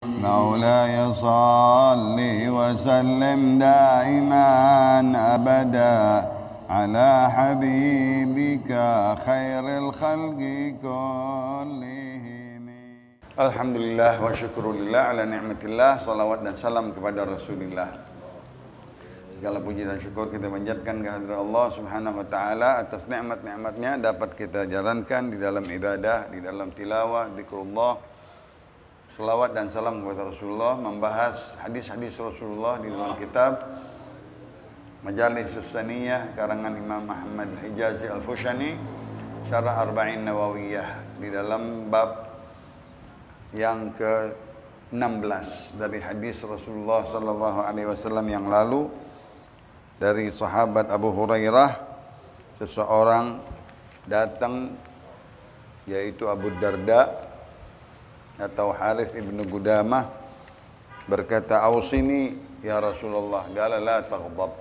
مولاي صل وسلم دائما أبدا على حبيبك خير الخلق كلهم. Alhamdulillah wa syukurillah ala ni'matillah. Salawat dan salam kepada Rasulullah. Segala puji dan syukur kita panjatkan kehadirat Allah Subhanahu wa taala atas nikmat-nikmatnya dapat kita jalankan di dalam ibadah, di dalam tilawah, zikrullah. Salawat dan salam kepada Rasulullah, membahas hadis-hadis Rasulullah di dalam kitab Majalis Susaniyah karangan Imam Muhammad Hijazi Al-Fushani Syarah Arba'in Nawawiyah di dalam bab yang ke-16 dari hadis Rasulullah sallallahu alaihi wasallam yang lalu dari sahabat Abu Hurairah. Seseorang datang yaitu Abu Darda atau Harith ibnu Gudamah berkata, "Ausini ya Rasulullah." Qala la taghdab.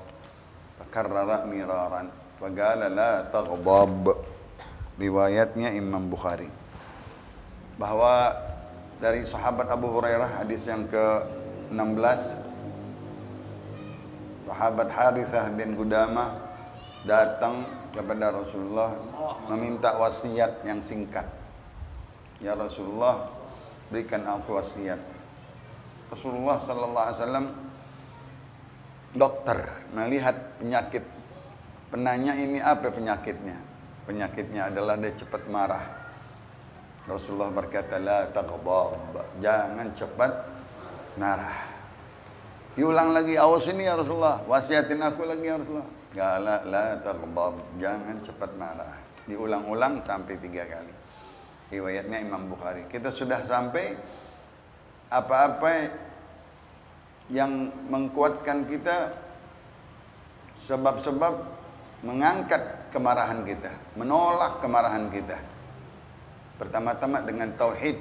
Fakarrara miraran. Faqala la taghdab. Riwayatnya Imam Bukhari. Bahwa dari sahabat Abu Hurairah, hadis yang ke-16, sahabat Harithah bin Gudamah datang kepada Rasulullah meminta wasiat yang singkat. Ya Rasulullah, berikan aku wasiat. Rasulullah sallallahu alaihi wasallam dokter melihat penyakit penanya ini, apa penyakitnya? Penyakitnya adalah dia cepat marah. Rasulullah berkata, la taghdab, jangan cepat marah. Diulang lagi, awas ini ya Rasulullah, wasiatin aku lagi ya Rasulullah. Qala la taghdab, jangan cepat marah. Diulang-ulang sampai 3 kali. Riwayatnya Imam Bukhari. Kita sudah sampai apa-apa yang mengkuatkan kita, sebab-sebab mengangkat kemarahan kita, menolak kemarahan kita. Pertama-tama dengan tauhid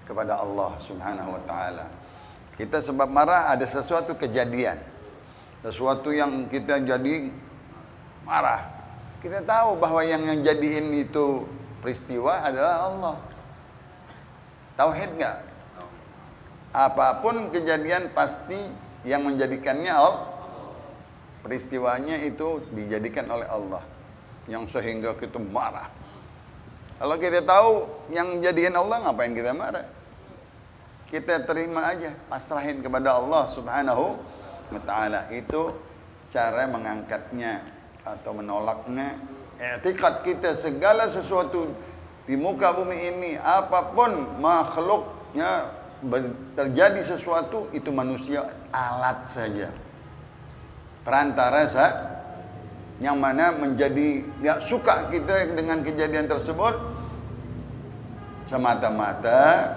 kepada Allah Subhanahu wa taala. Kita sebab marah ada sesuatu kejadian, sesuatu yang kita jadi marah. Kita tahu bahwa yang jadiin itu peristiwa adalah Allah. Tauhid enggak? Apapun kejadian pasti yang menjadikannya Allah. Peristiwanya itu dijadikan oleh Allah, yang sehingga kita marah. Kalau kita tahu yang jadiin Allah, ngapain kita marah? Kita terima aja, pasrahin kepada Allah Subhanahu wa taala. Itu cara mengangkatnya atau menolaknya. I'tiqad kita, segala sesuatu di muka bumi ini, apapun makhluknya, terjadi sesuatu, itu manusia alat saja, perantara saja, yang mana menjadi gak suka kita dengan kejadian tersebut, semata-mata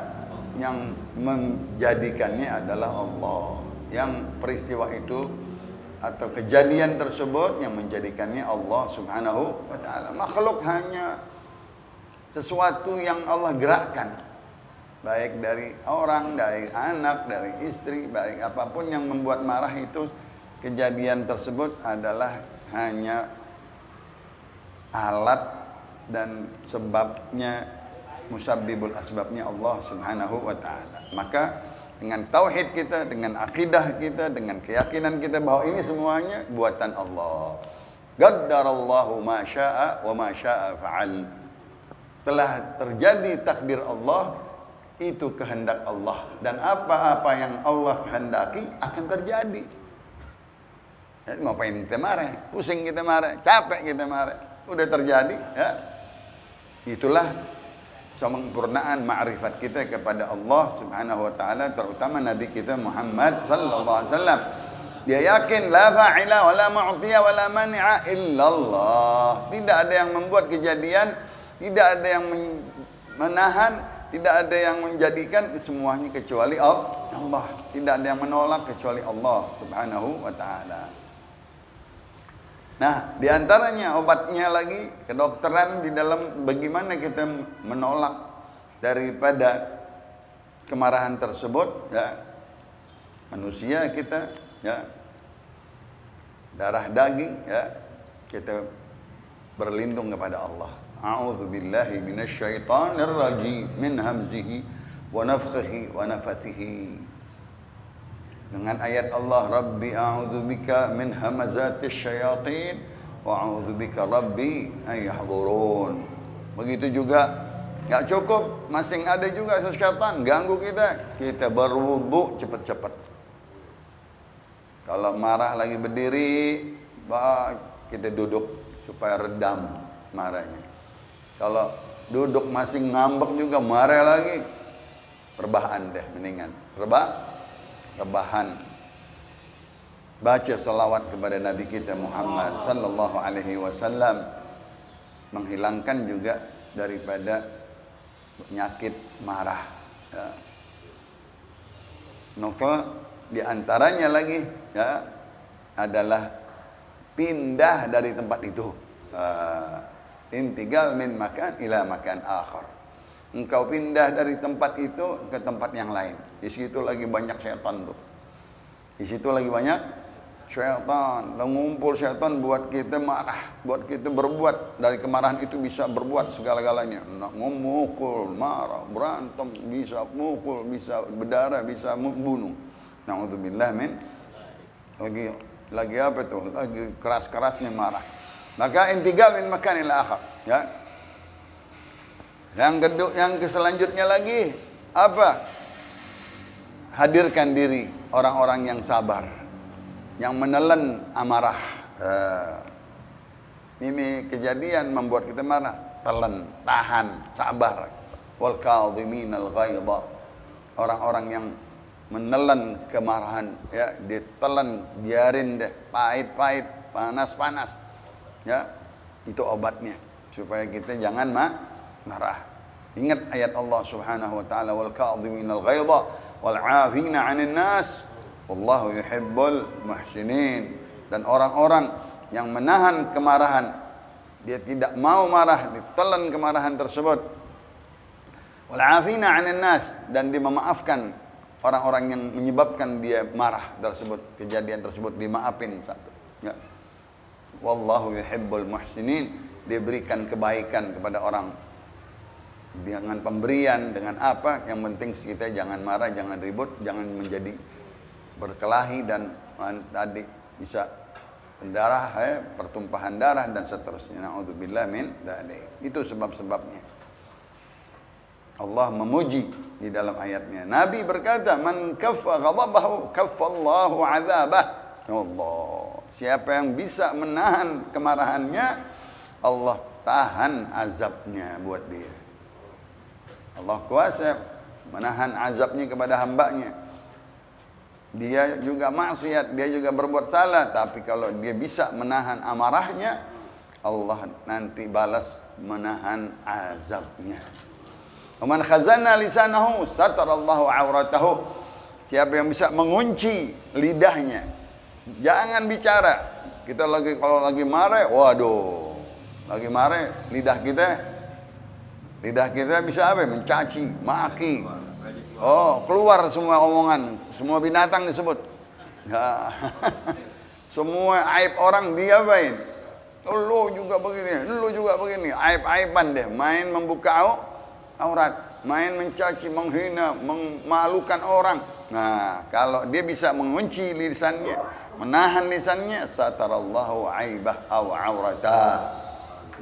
yang menjadikannya adalah Allah. Yang peristiwa itu atau kejadian tersebut yang menjadikannya Allah Subhanahu wa taala. Makhluk hanya sesuatu yang Allah gerakkan, baik dari orang, dari anak, dari istri, baik apapun yang membuat marah, itu kejadian tersebut adalah hanya alat dan sebabnya, musabbibul asbabnya Allah Subhanahu wa taala. Maka dengan tauhid kita, dengan akidah kita, dengan keyakinan kita bahwa ini semuanya buatan Allah. Qaddarallahu ma syaa wa ma syaa fa'al. Telah terjadi takdir Allah, itu kehendak Allah, dan apa-apa yang Allah kehendaki akan terjadi. Ngapain kita marah? Pusing kita marah, capek kita marah. Udah terjadi, ya. Itulah sempurnaan ma'rifat kita kepada Allah Subhanahu wa taala, terutama Nabi kita Muhammad sallallahu alaihi wasallam. Dia yakin la fa'ila wa la mu'tiya wa la mani'a illallah. Tidak ada yang membuat kejadian, tidak ada yang menahan, tidak ada yang menjadikan, semuanya kecuali Allah. Tidak ada yang menolak kecuali Allah Subhanahu wa taala. Nah, diantaranya obatnya lagi, kedokteran di dalam bagaimana kita menolak daripada kemarahan tersebut, ya. Manusia kita, ya, darah daging, ya, kita berlindung kepada Allah. A'udzubillahi minasyaitonir rajim min hamzihi wa nafthihi wa nafathihi. Dengan ayat Allah, Rabbi a'udzubika min hamazatis syayatin wa a'udzubika Rabbi ay yahdurun. Begitu juga, enggak cukup, masing ada juga syaitan ganggu kita. Kita berwudu cepat-cepat. Kalau marah lagi berdiri, kita duduk supaya redam marahnya. Kalau duduk masih ngambek juga marah lagi, rebahan deh mendingan. Rebahan. Baca salawat kepada Nabi kita Muhammad sallallahu alaihi wasallam, menghilangkan juga daripada penyakit marah. Ya. Maka di antaranya lagi ya adalah pindah dari tempat itu. Intigal min makan ila makan akhar. Engkau pindah dari tempat itu ke tempat yang lain. Di situ lagi banyak syaitan tuh. Di situ lagi banyak syaitan. Ngumpul syaitan buat kita marah, buat kita berbuat. Dari kemarahan itu bisa berbuat segala-galanya. Nak memukul, marah, berantem, bisa mukul, bisa berdarah, bisa membunuh. Na'udzubillah min. Lagi apa tuh? Lagi keras-kerasnya marah. Maka intigal min makan ila akhar, ya. Yang selanjutnya lagi apa? Hadirkan diri orang-orang yang sabar, yang menelan amarah. Ini kejadian membuat kita marah, telan, tahan, sabar. Wal kadhiminal ghaidha. Orang-orang yang menelan kemarahan, ya, ditelan, biarin deh, pahit-pahit, panas-panas. Ya, itu obatnya supaya kita jangan marah. Ingat ayat Allah Subhanahu wa taala, wal kadhiminal ghaidha wal 'afina 'anil nas wallahu yuhibbul muhsinin. Dan orang-orang yang menahan kemarahan, dia tidak mau marah, ditelan kemarahan tersebut. Wal 'afina 'anil nas, dan dia memaafkan orang-orang yang menyebabkan dia marah tersebut, kejadian tersebut dimaafin satu. Ya. Wallahu yuhibbul muhsinin, dia berikan kebaikan kepada orang dengan pemberian, dengan apa, yang penting kita jangan marah, jangan ribut, jangan menjadi berkelahi dan tadi bisa pendarah, pertumpahan darah dan seterusnya. Na'udzubillah min dzalik. Itu sebab-sebabnya. Allah memuji di dalam ayatnya. Nabi berkata, man kaffa ghadabahu kaffallahu 'adzabah. Allah, siapa yang bisa menahan kemarahannya, Allah tahan azabnya buat dia. Allah kuasa menahan azabnya kepada hambanya. Dia juga maksiat, dia juga berbuat salah, tapi kalau dia bisa menahan amarahnya, Allah nanti balas menahan azabnya. Man khazana lisanahu satarallahu auratahu. Siapa yang bisa mengunci lidahnya, jangan bicara. Kita kalau lagi marah, waduh, lagi marah, lidah kita bisa apa? Mencaci, maki. Oh, keluar semua omongan, semua binatang disebut. Ya. Semua aib orang diapain? Lu juga begini, aib-aiban deh, main membuka aurat, main mencaci, menghina, memalukan orang. Nah, kalau dia bisa mengunci lisannya, menahan lisannya, satarallahu aibah aw auratah.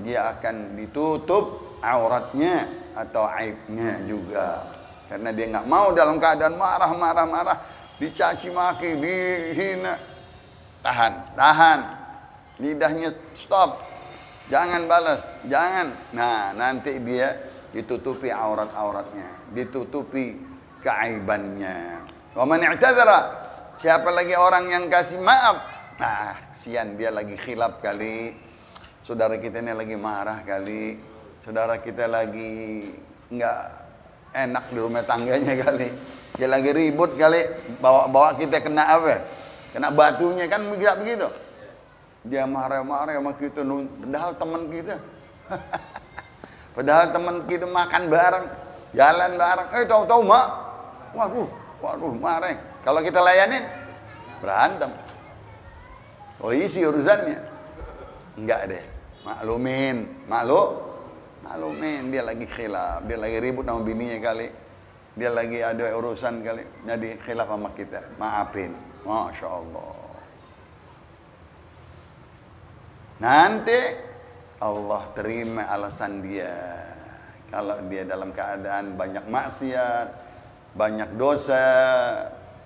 Dia akan ditutup auratnya atau aibnya juga. Karena dia nggak mau dalam keadaan marah, dicaci maki, dihina. Tahan. Lidahnya stop. Jangan balas, jangan. Nah, nanti dia ditutupi aurat-auratnya, ditutupi keaibannya. Wa man i'tadzara, siapa lagi orang yang kasih maaf? Nah, sian dia lagi khilaf kali. Saudara kita ini lagi marah kali. Saudara kita lagi enggak enak di rumah tangganya kali. Dia lagi ribut kali, bawa kita kena apa? Kena batunya, kan begitu. Dia marah-marah sama kita, padahal teman kita. Padahal teman kita makan bareng, jalan bareng. Tahu-tahu mak, waduh, marah. Kalau kita layanin, berantem. Polisi urusannya. Enggak deh, maklumin. Dia lagi khilaf, dia lagi ribut sama bininya kali. dia lagi ada urusan kali, jadi khilaf sama kita, maafin. Masya Allah. Nanti Allah terima alasan dia. Kalau dia dalam keadaan banyak maksiat, banyak dosa,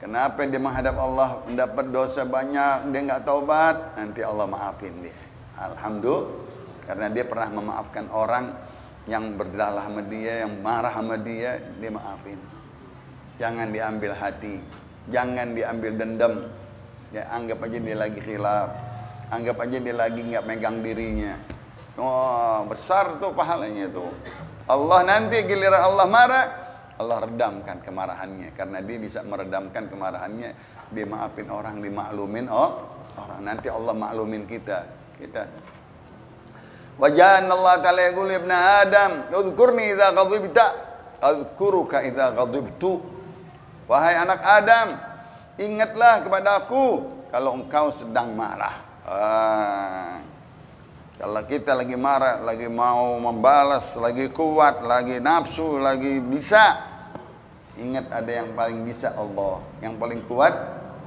kenapa dia menghadap Allah mendapat dosa banyak, dia nggak taubat, nanti Allah maafin dia. Alhamdulillah, karena dia pernah memaafkan orang yang berdalah sama dia, yang marah sama dia, dia maafin. Jangan diambil hati, jangan diambil dendam. Ya, anggap aja dia lagi khilaf, anggap aja dia lagi nggak megang dirinya. Oh, besar tuh pahalanya tuh. Allah nanti giliran Allah marah, Allah redamkan kemarahannya, karena dia bisa meredamkan kemarahannya. Dia maafin orang, dimaklumin orang. Nanti Allah maklumin kita. Wajan Allah Ta'ala yaqul ibn Adam, "Udhkurni idza ghadibta, adhkuruka idza ghadibtu." Wahai anak Adam, ingatlah kepada aku kalau engkau sedang marah. Kalau kita lagi marah, lagi mau membalas, lagi kuat, lagi nafsu, lagi bisa, ingat ada yang paling bisa Allah, yang paling kuat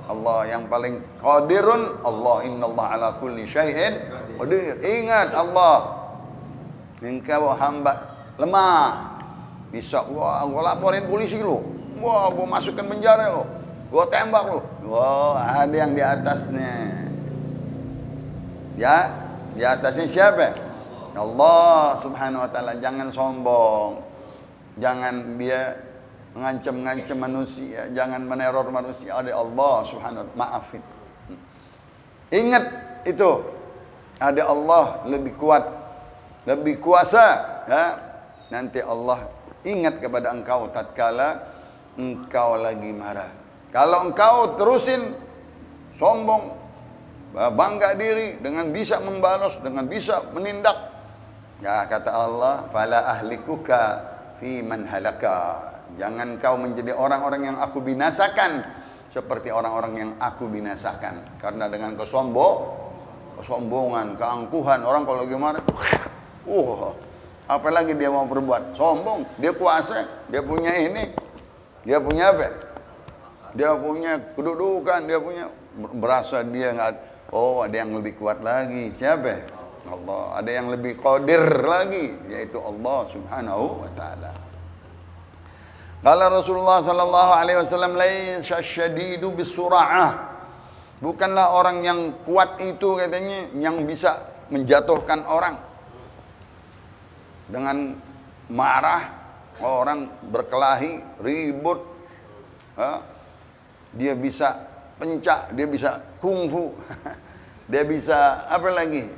Allah, yang paling qadirun Allah. Innallaha ala kulli syai'in qadir. Ingat Allah, engkau hamba lemah, bisa wah gua laporin polisi lu, wah gua masukkan penjara lu, gua tembak lu. Wah, ada yang di atasnya. Ya, di atasnya siapa? Allah Subhanahu wa Ta'ala. Jangan sombong, jangan dia mengancam-ngancam manusia, jangan meneror manusia. Ada Allah Subhanahu wa Ta'ala, maafin. Ingat itu, ada Allah lebih kuat, lebih kuasa. Ya, nanti Allah ingat kepada engkau tatkala engkau lagi marah. Kalau engkau terusin sombong, bangga diri dengan bisa membalas, dengan bisa menindak, ya kata Allah, fala ahlikuka fi man halaka. Jangan kau menjadi orang-orang yang aku binasakan seperti orang-orang yang aku binasakan. Karena dengan kesombongan, keangkuhan, orang kalau lagi marah, apalagi dia mau berbuat sombong, dia kuasa, dia punya ini, dia punya apa? Dia punya kedudukan, dia punya, berasa dia nggak. Oh, ada yang lebih kuat lagi. Siapa? Allah. Ada yang lebih qadir lagi, yaitu Allah Subhanahu wa Ta'ala. Qala Rasulullah sallallahu alaihi wasallam, laisa syadidu bisura'ah. Bukanlah orang yang kuat itu, katanya, yang bisa menjatuhkan orang dengan marah, orang berkelahi, ribut, dia bisa pencak, dia bisa kungfu, dia bisa apa lagi,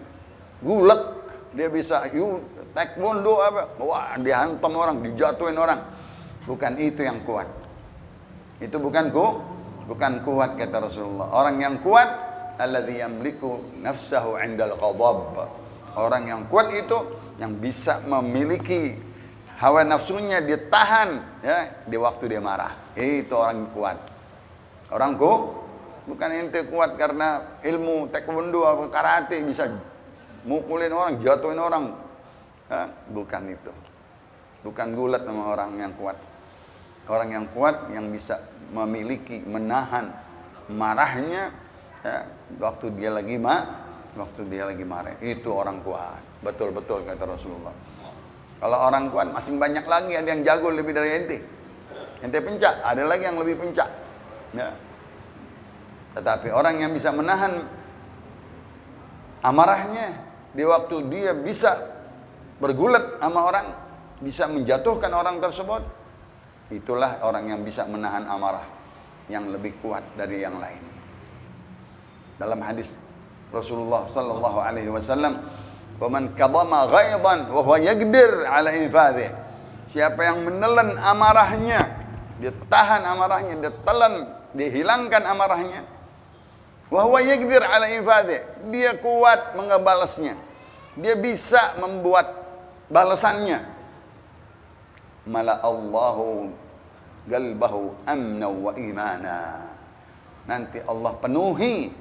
gulat, dia bisa taekwondo apa, wah dihantam orang, dijatuhin orang. Bukan itu yang kuat. Itu bukan kuat kata Rasulullah. Orang yang kuat alladzi yamliku nafsahu 'indal ghadab. Orang yang kuat itu yang bisa memiliki hawa nafsunya, dia tahan ya di waktu dia marah. Itu orang kuat. Orang bukan ente kuat karena ilmu taekwondo atau karate bisa mukulin orang, jatuhin orang. Bukan itu. Bukan gulat sama orang yang kuat. Orang yang kuat yang bisa memiliki, menahan marahnya ya, waktu dia lagi marah. Itu orang kuat. Betul-betul kata Rasulullah. Kalau orang kuat masih banyak lagi, ada yang jago lebih dari ente. Ente pencak, ada lagi yang lebih pencak. Ya. Tetapi orang yang bisa menahan amarahnya di waktu dia bisa bergulat sama orang, bisa menjatuhkan orang tersebut, itulah orang yang bisa menahan amarah yang lebih kuat dari yang lain. Dalam hadis Rasulullah sallallahu alaihi wasallam, "Wa man kadama ghaidan wa huwa yaqdir ala infadhi." Siapa yang menelan amarahnya, dia tahan amarahnya, dia telan, dia hilangkan amarahnya. Wa huwa yaqdir ala infadhi. Dia kuat mengebalasnya. Dia bisa membuat balasannya. Mala Allahu qalbahu amna wa imana. Nanti Allah penuhi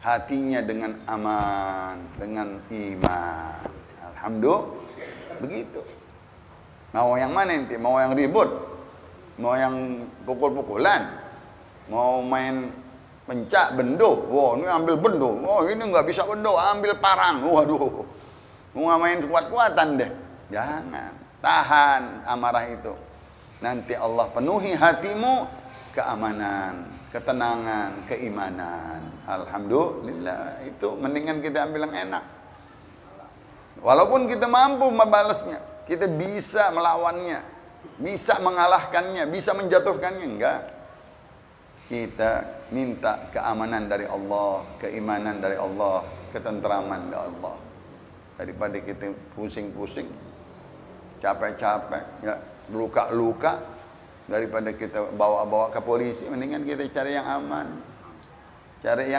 hatinya dengan aman, dengan iman. Alhamdulillah. Begitu. Mau yang mana nanti? Mau yang ribut? mau yang pukul-pukulan, mau main pencak bendo, wah ini ambil bendo, wah ini nggak bisa bendo, ambil parang, waduh, mau main kuat-kuatan deh, jangan, tahan amarah itu, nanti Allah penuhi hatimu keamanan, ketenangan, keimanan, alhamdulillah, itu mendingan kita ambil yang enak, walaupun kita mampu membalasnya, kita bisa melawannya, bisa mengalahkannya, bisa menjatuhkannya, enggak. Kita minta keamanan dari Allah, keimanan dari Allah, ketentraman dari Allah. Daripada kita pusing-pusing, capek-capek, ya, luka-luka, daripada kita bawa-bawa ke polisi, mendingan kita cari yang aman. Cari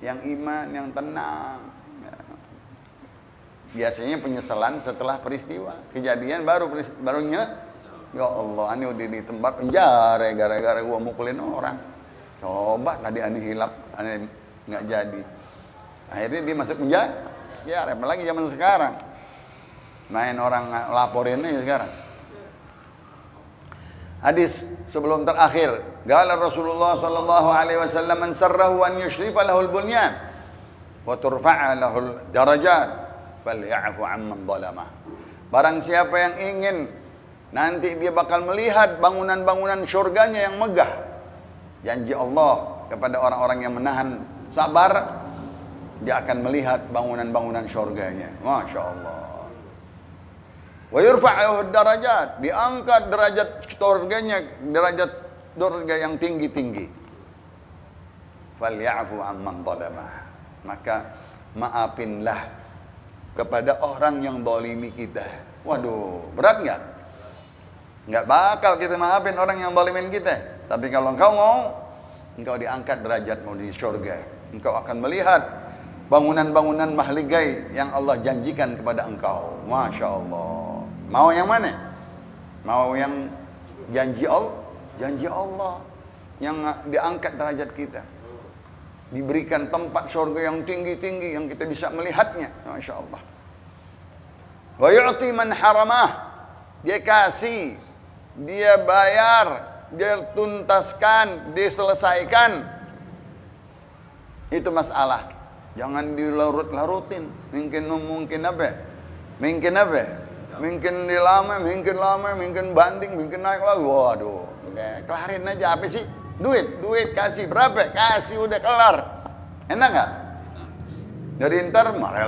yang iman, yang tenang. Ya. Biasanya penyesalan setelah peristiwa, kejadian barunya ya Allah, ini udah di tempat penjara gara-gara gua mukulin orang. Coba tadi aneh hilap, aneh nggak jadi. Akhirnya dia masuk penjara. Ya, apalagi zaman sekarang. Main orang laporin aja sekarang. Hadis sebelum terakhir, qala Rasulullah sallallahu alaihi wasallam, "Man sarrahu an yushrifa lahu al-bunyan wa turfa'a lahu al-darajat, faly'afu 'amman zalamah." Barang siapa yang ingin nanti dia bakal melihat bangunan-bangunan surganya yang megah. Janji Allah kepada orang-orang yang menahan sabar, dia akan melihat bangunan-bangunan surganya. Masya Allah. Wa yurfa'u darajat, diangkat derajat surganya, derajat surga yang tinggi-tinggi. Faly'afu amman zalamah. Maka maafinlah kepada orang yang zalimi kita. Waduh, berat enggak? Nggak bakal kita maafin orang yang zalimin kita. Tapi kalau engkau mau, engkau diangkat derajatmu di surga. Engkau akan melihat bangunan-bangunan mahligai yang Allah janjikan kepada engkau. Masya Allah. Mau yang mana? Mau yang janji Allah? Janji Allah yang diangkat derajat kita. Diberikan tempat surga yang tinggi-tinggi yang kita bisa melihatnya. Masya Allah. Wa yu'ti man haramah. Dia kasih, dia bayar, dia tuntaskan, diselesaikan. Itu masalah. Jangan dilarut-larutin. Mungkin apa? Mungkin dilama, mungkin banding, mungkin naik lagi. Waduh, kelarin aja apa sih? Duit kasih berapa? Kasih udah kelar. Enak nggak? Jadi ntar marah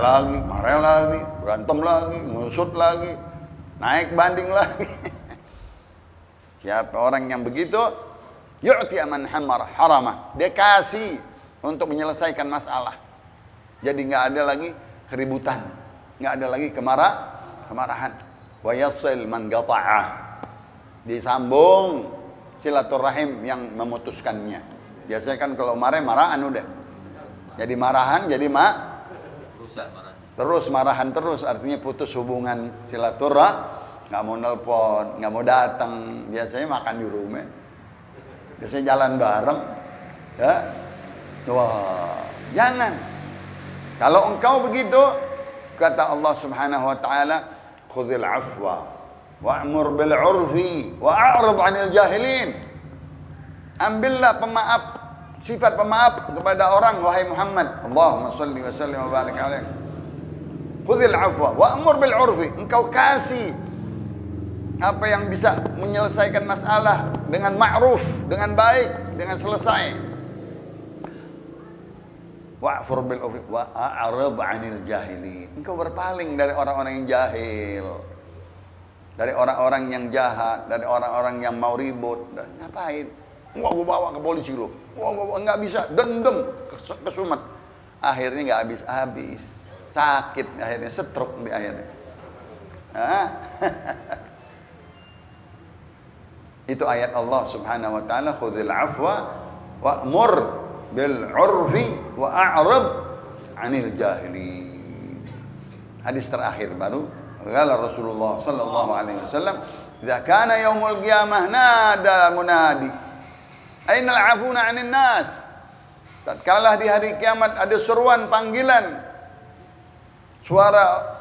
lagi, berantem lagi, ngusut lagi, naik banding lagi. Siapa orang yang begitu? Yu'ti man haramah. Dia kasih untuk menyelesaikan masalah. Jadi nggak ada lagi keributan, nggak ada lagi kemarahan. Wa yasil man qata'ah. Disambung silaturahim yang memutuskannya. Biasanya kan kalau marahan udah. Jadi marahan, jadi terus marahan terus, artinya putus hubungan silaturahim, nggak mau nelpon, nggak mau datang, biasanya makan di rumah, biasanya jalan bareng, ya, wah, jangan. Kalau engkau begitu, kata Allah Subhanahu Wa Taala, khudhil afwa, wa'mur bil urfi, wa'arid 'anil jahilin. Ambillah pemaaf, sifat pemaaf kepada orang, wahai Muhammad. Allahumma salli wa sallim wa barik alaih. Khudhil afwa wa'mur bil urfi. Engkau kasih apa yang bisa menyelesaikan masalah dengan ma'ruf, dengan baik, dengan selesai. Wa'fur bil urfi wa'arid 'anil jahilin. Engkau berpaling dari orang-orang yang jahil, dari orang-orang yang jahat, dari orang-orang yang mau ribut. Ngapain? Wah, gua bawa ke polisi lu. Wah, nggak bisa, dendam, kesumat. Akhirnya nggak habis-habis. Sakit akhirnya, stroke di akhirnya. Itu ayat Allah Subhanahu wa taala, khudhil afwa wa'mur bil 'urfi wa'rid 'anil jahilin. Hadis terakhir baru, qala Rasulullah sallallahu alaihi wasallam, "Idza kana yaumul qiyamah nada munadi, ainal 'afuna 'anil nas." Tatkala di hari kiamat ada seruan panggilan, suara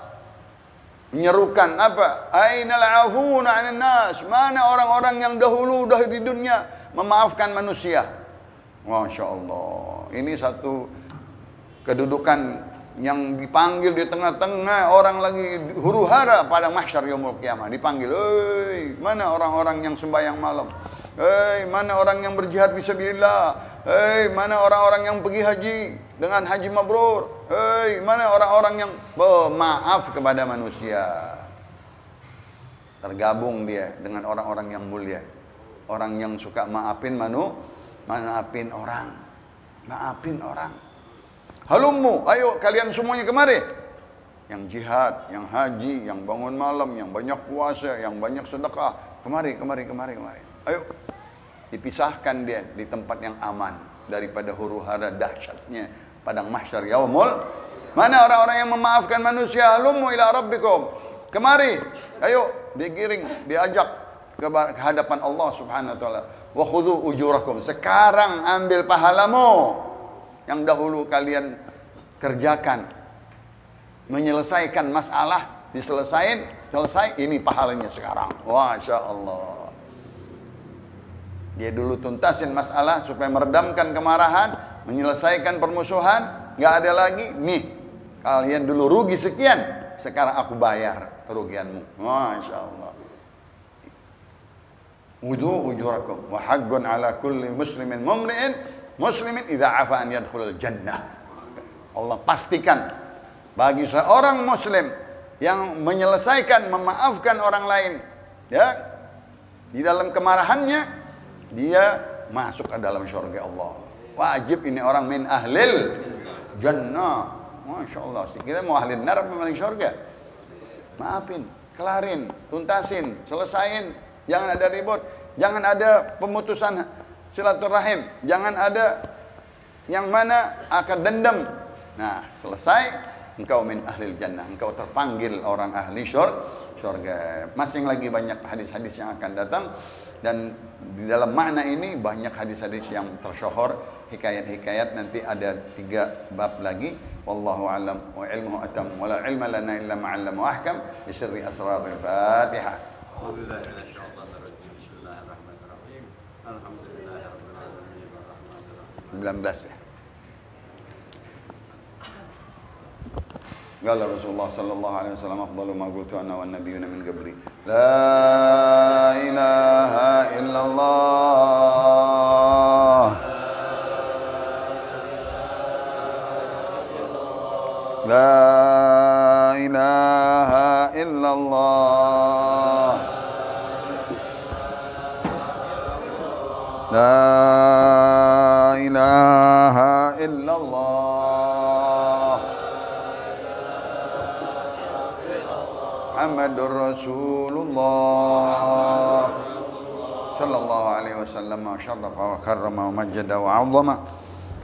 menyerukan apa? Ainal afuna 'anil nas? Mana orang-orang yang dahulu di dunia memaafkan manusia? Masya Allah. Ini satu kedudukan yang dipanggil di tengah-tengah orang lagi huru-hara pada mahsyar yaumul qiyamah. Dipanggil, "Hei, mana orang-orang yang sembahyang malam? Hei, mana orang yang berjihad fisabilillah? Hei, mana orang-orang yang pergi haji dengan haji mabrur? Hei, mana orang-orang yang pemaaf kepada manusia?" Tergabung dia dengan orang-orang yang mulia. Orang yang suka maafin maafin orang. Maafin orang. Halummu, ayo kalian semuanya kemari. Yang jihad, yang haji, yang bangun malam, yang banyak puasa, yang banyak sedekah. Kemari. Ayo. Dipisahkan dia di tempat yang aman daripada huru-hara dahsyatnya padang mahsyar yaumul. Mana orang-orang yang memaafkan manusia? Halummu ila rabbikum. Kemari. Ayo, digiring, diajak ke hadapan Allah Subhanahu wa taala. Wa khudhu ujurakum. Sekarang ambil pahalamu yang dahulu kalian kerjakan, menyelesaikan masalah, selesai, ini pahalanya sekarang. Masya Allah. Dia dulu tuntasin masalah supaya meredamkan kemarahan, menyelesaikan permusuhan, nggak ada lagi. Nih, kalian dulu rugi sekian, sekarang aku bayar kerugianmu. Masya Allah. Ujurakum wa haqqun ala kulli muslimin idza afa an yadkhulul jannah. Allah pastikan bagi seorang muslim yang menyelesaikan, memaafkan orang lain, ya, di dalam kemarahannya, dia masuk ke dalam surga Allah. Wajib ini orang min ahlil jannah. Masya Allah. Kita mau ahli neraka apa ahli surga? Maafin, kelarin, tuntasin, selesain. Jangan ada ribut, jangan ada pemutusan silaturahim, jangan ada yang mana akan dendam. Nah, selesai, engkau min ahlil jannah, engkau terpanggil orang ahli surga. Masing lagi banyak hadis-hadis yang akan datang, dan di dalam makna ini banyak hadis-hadis yang tersyahur, hikayat-hikayat. Nanti ada 3 bab lagi. Wallahu a'lam wa ilmuhu atam wa la ilma lana illa ma 'allama wa ahkam bi sirri asraril Fatihah. Bismillahirrahmanirrahim. Alhamdulillahirabbil alamin arrahmanirrahim. 19 ya. Qala Rasulullah sallallahu alaihi wasallam afdalu ma qultu ana wan nabiyyuna min qabli. La ilaha illallah. La ilaha illallah. La ilaha illallah. Muhammadur Rasulullah sallallahu alaihi wasallam wa syarrafa wa karrama wa majjada wa 'azzama.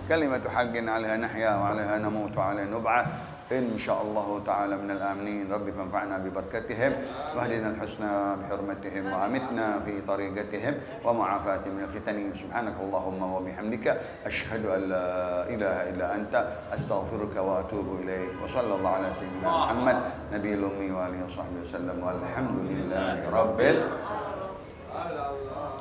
Kalimatu haqqin 'alaiha nahya wa 'alaiha namutu wa 'alaiha nub'ath. إن شاء الله تعالى من الآمنين. رب فانفعنا ببركتهم واهدنا الحسنى بحرمتهم وأمتنا في طريقتهم ومعافاتهم من الفتن. سبحانك اللهم وبحمدك أشهد أن لا إله إلا أنت أستغفرك وأتوب إليك. وصلى الله على سيدنا محمد نبي الأمي وآله وصحبه وسلم والحمد لله رب العالمين.